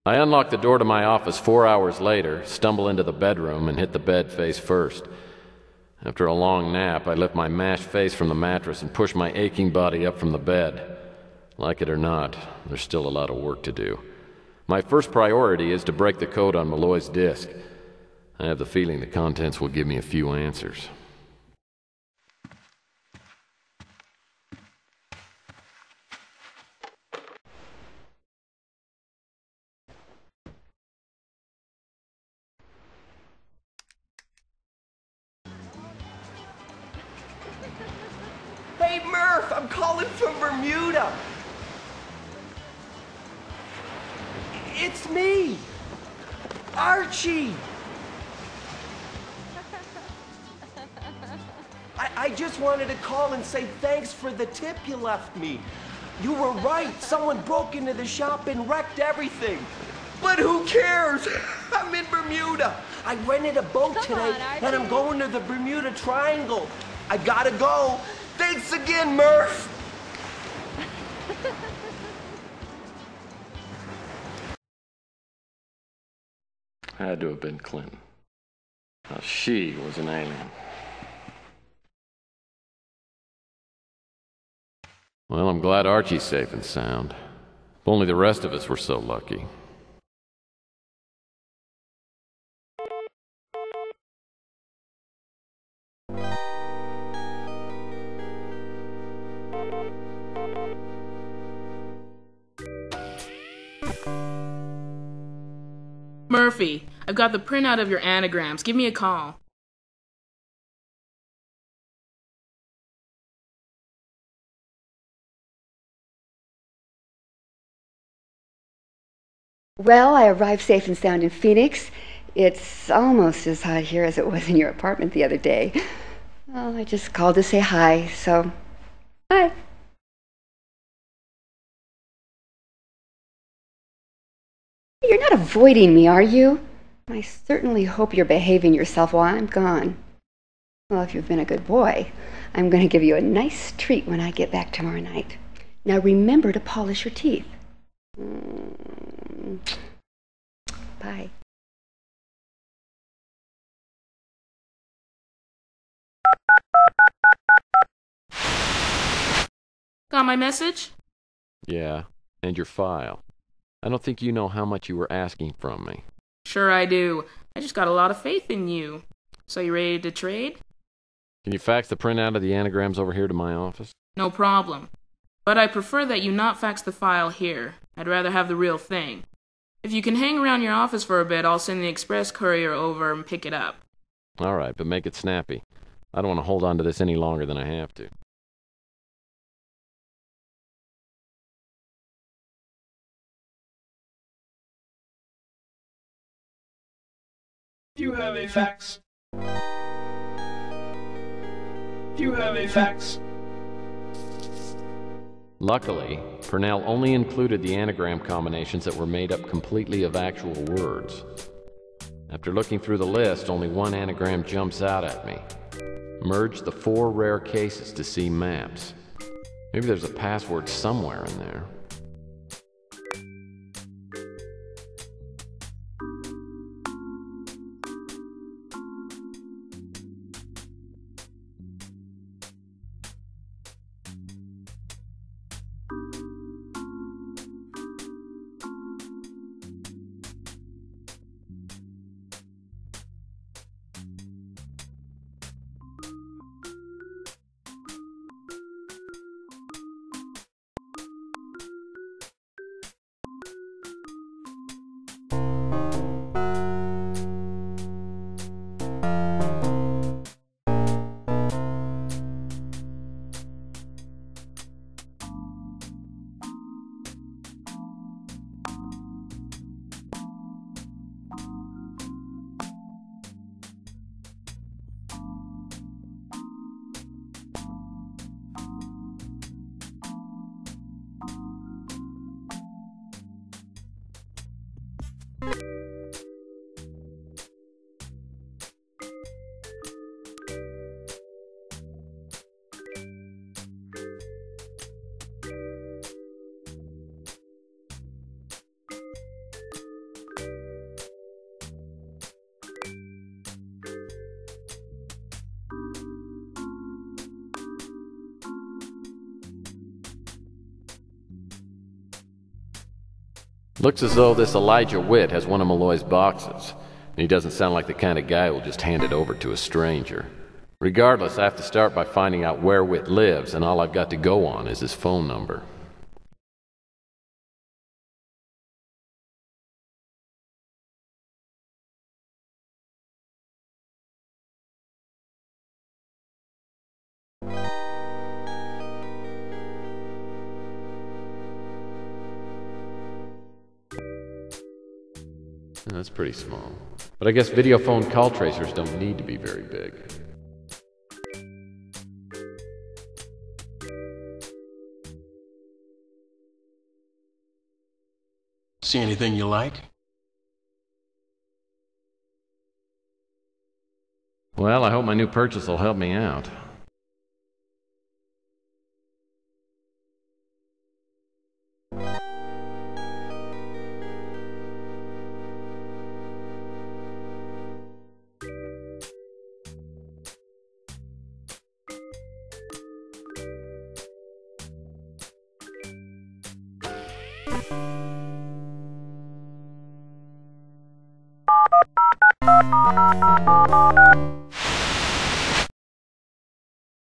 I unlock the door to my office 4 hours later, stumble into the bedroom, and hit the bed face first. After a long nap, I lift my mashed face from the mattress and push my aching body up from the bed. Like it or not, there's still a lot of work to do. My first priority is to break the code on Malloy's disk. I have the feeling the contents will give me a few answers. Hey, Murph, I'm calling from Bermuda. It's me, Archie. I just wanted to call and say thanks for the tip you left me. You were right. Someone broke into the shop and wrecked everything. But who cares? I'm in Bermuda. I rented a boat today, and I'm going to the Bermuda Triangle. I gotta go. Thanks again, Murph. Had to have been Clinton. Now, she was an alien. Well, I'm glad Archie's safe and sound. If only the rest of us were so lucky. Murphy, I've got the printout of your anagrams. Give me a call. Well, I arrived safe and sound in Phoenix. It's almost as hot here as it was in your apartment the other day. Well, I just called to say hi, so hi. You're not avoiding me, are you? I certainly hope you're behaving yourself while I'm gone. Well, if you've been a good boy, I'm going to give you a nice treat when I get back tomorrow night. Now remember to polish your teeth. Bye. Got my message? Yeah, and your file. I don't think you know how much you were asking from me. Sure I do. I just got a lot of faith in you. So you ready to trade? Can you fax the printout of the anagrams over here to my office? No problem. But I prefer that you not fax the file here. I'd rather have the real thing. If you can hang around your office for a bit, I'll send the express courier over and pick it up. All right, but make it snappy. I don't want to hold on to this any longer than I have to. You have a fax. You have a fax. Luckily, Purnell only included the anagram combinations that were made up completely of actual words. After looking through the list, only one anagram jumps out at me. Merge the 4 rare cases to see maps. Maybe there's a password somewhere in there. Looks as though this Elijah Witt has one of Malloy's boxes. And he doesn't sound like the kind of guy who'll just hand it over to a stranger. Regardless, I have to start by finding out where Witt lives, and all I've got to go on is his phone number. That's pretty small. But I guess video phone call tracers don't need to be very big. See anything you like? Well, I hope my new purchase will help me out.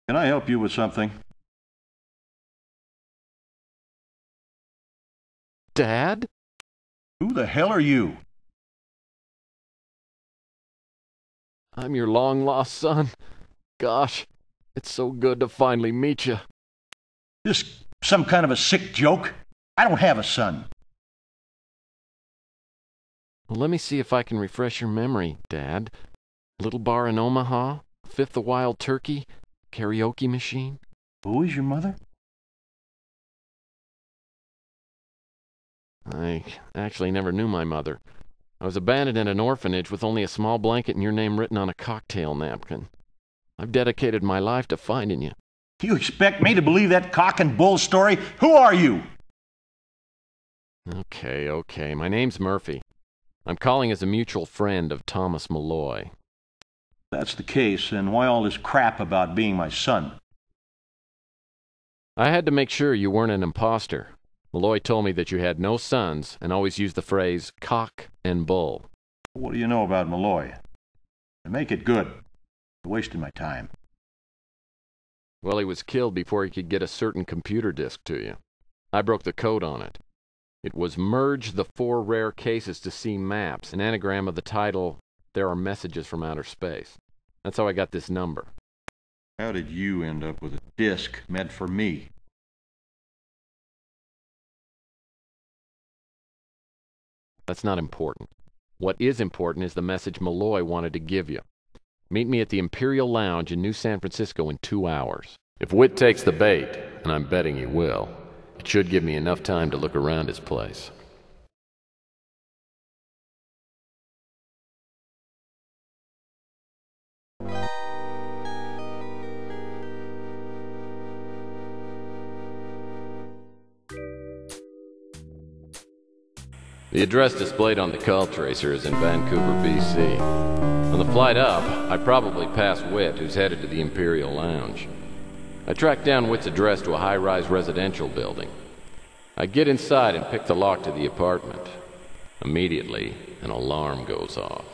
Can I help you with something? Dad? Who the hell are you? I'm your long-lost son. Gosh, it's so good to finally meet you. This some kind of a sick joke? I don't have a son. Well, let me see if I can refresh your memory, Dad. Little bar in Omaha, Fifth of Wild Turkey, karaoke machine. Who is your mother? I actually never knew my mother. I was abandoned in an orphanage with only a small blanket and your name written on a cocktail napkin. I've dedicated my life to finding you. You expect me to believe that cock and bull story? Who are you? Okay. My name's Murphy. I'm calling as a mutual friend of Thomas Malloy. That's the case, and why all this crap about being my son? I had to make sure you weren't an imposter. Malloy told me that you had no sons and always used the phrase cock and bull. What do you know about Malloy? And make it good. You're wasting my time. Well, he was killed before he could get a certain computer disk to you. I broke the code on it. It was merge the 4 rare cases to see maps, an anagram of the title, There Are Messages from Outer Space. That's how I got this number. How did you end up with a disc meant for me? That's not important. What is important is the message Malloy wanted to give you. Meet me at the Imperial Lounge in New San Francisco in 2 hours. If Witt takes the bait, and I'm betting he will, it should give me enough time to look around his place. The address displayed on the call tracer is in Vancouver, BC. On the flight up, I probably passed Witt, who's headed to the Imperial Lounge. I tracked down Witt's address to a high-rise residential building. I get inside and pick the lock to the apartment. Immediately, an alarm goes off.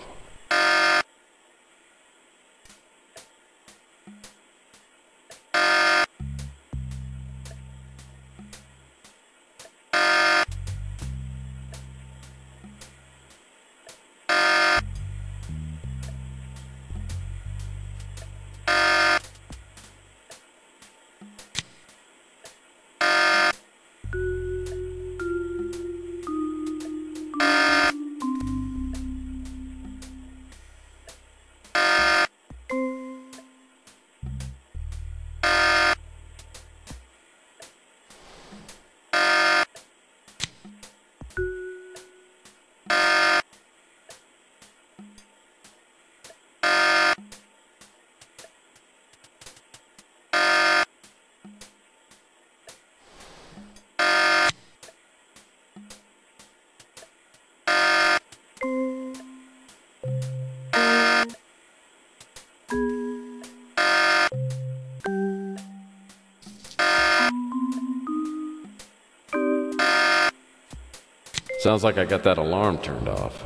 Sounds like I got that alarm turned off.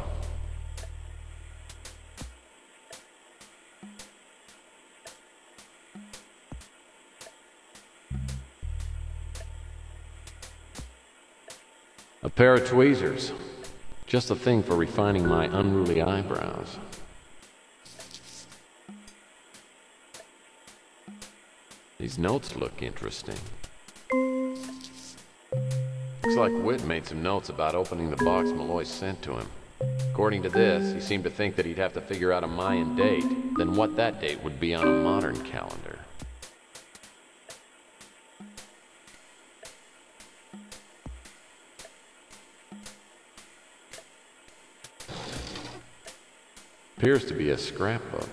A pair of tweezers. Just the thing for refining my unruly eyebrows. These notes look interesting. Looks like Witt made some notes about opening the box Malloy sent to him. According to this, he seemed to think that he'd have to figure out a Mayan date, then what that date would be on a modern calendar. Appears to be a scrapbook.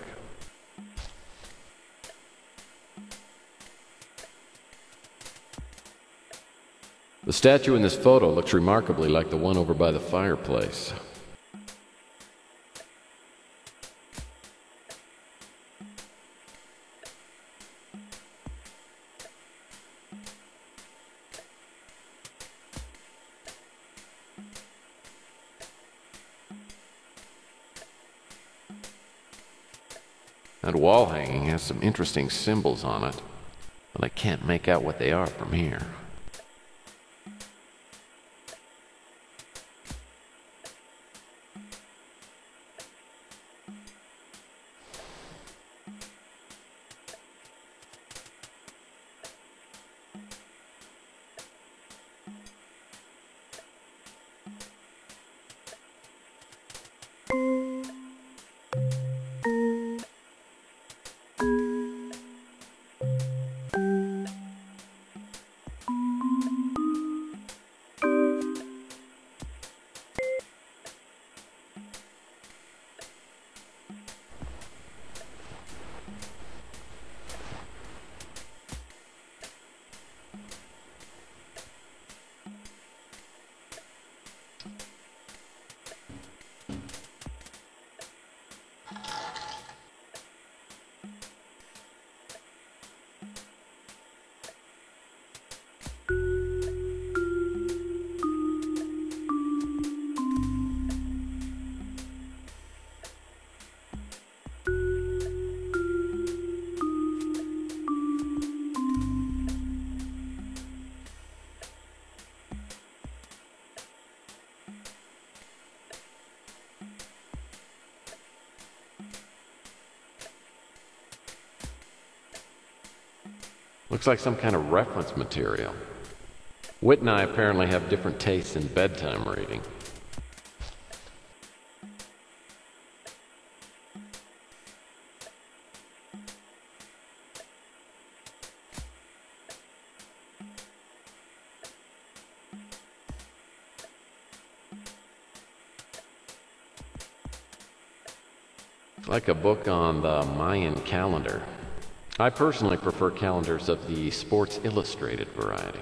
The statue in this photo looks remarkably like the one over by the fireplace. That wall hanging has some interesting symbols on it, but I can't make out what they are from here. Looks like some kind of reference material. Witt and I apparently have different tastes in bedtime reading. Like a book on the Mayan calendar. I personally prefer calendars of the Sports Illustrated variety.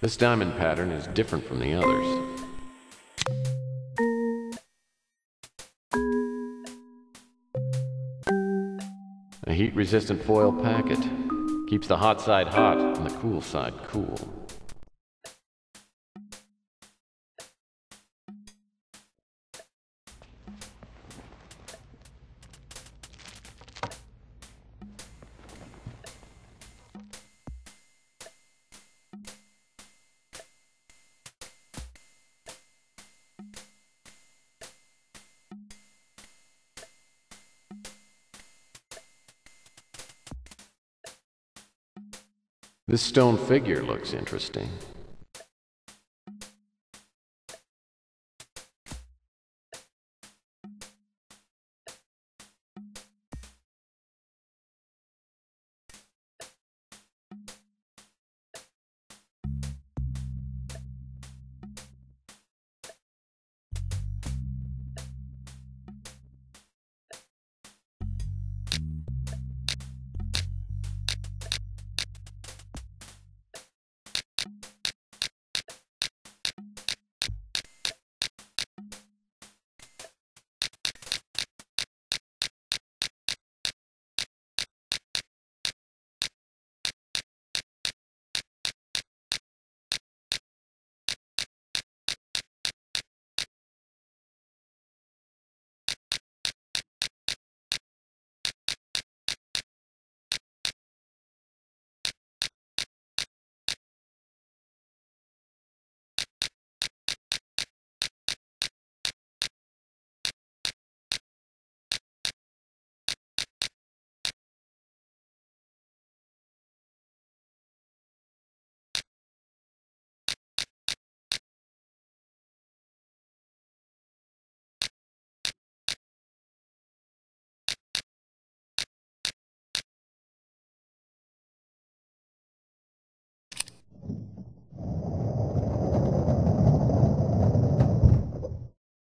This diamond pattern is different from the others. A heat-resistant foil packet. Keeps the hot side hot and the cool side cool. This stone figure looks interesting.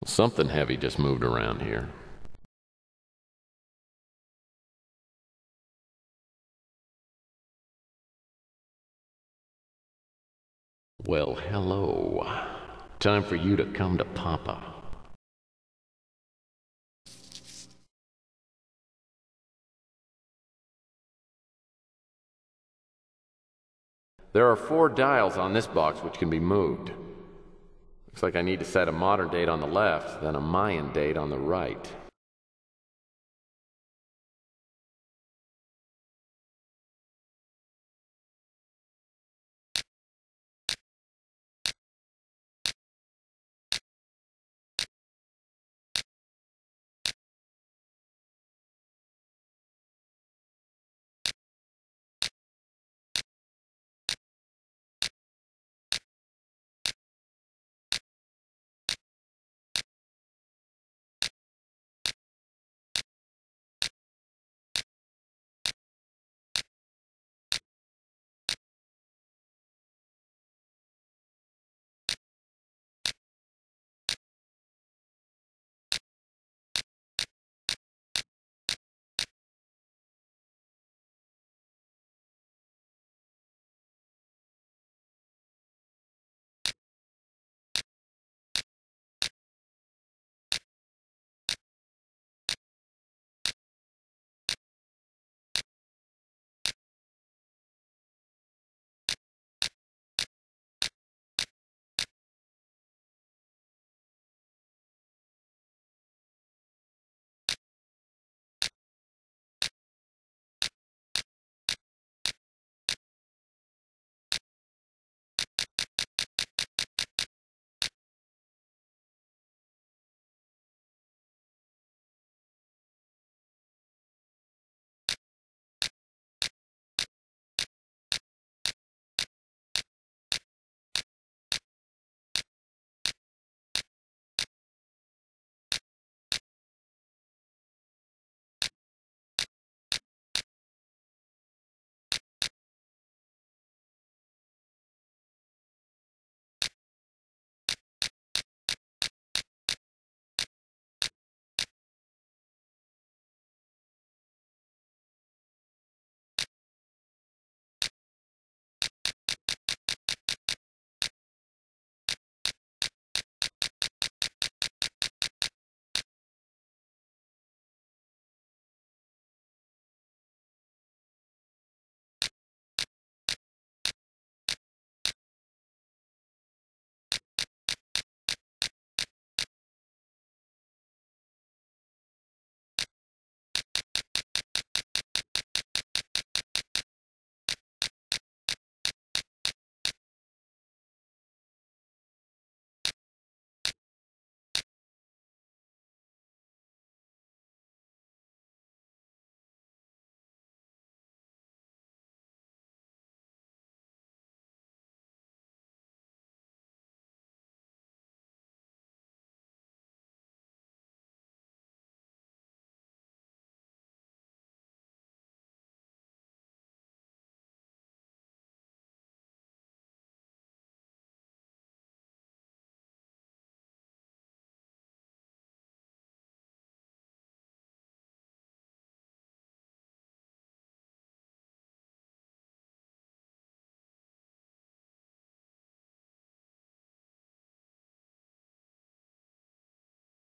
Something heavy just moved around here. Well, hello. Time for you to come to Papa. There are 4 dials on this box which can be moved. Looks like I need to set a modern date on the left, then a Mayan date on the right.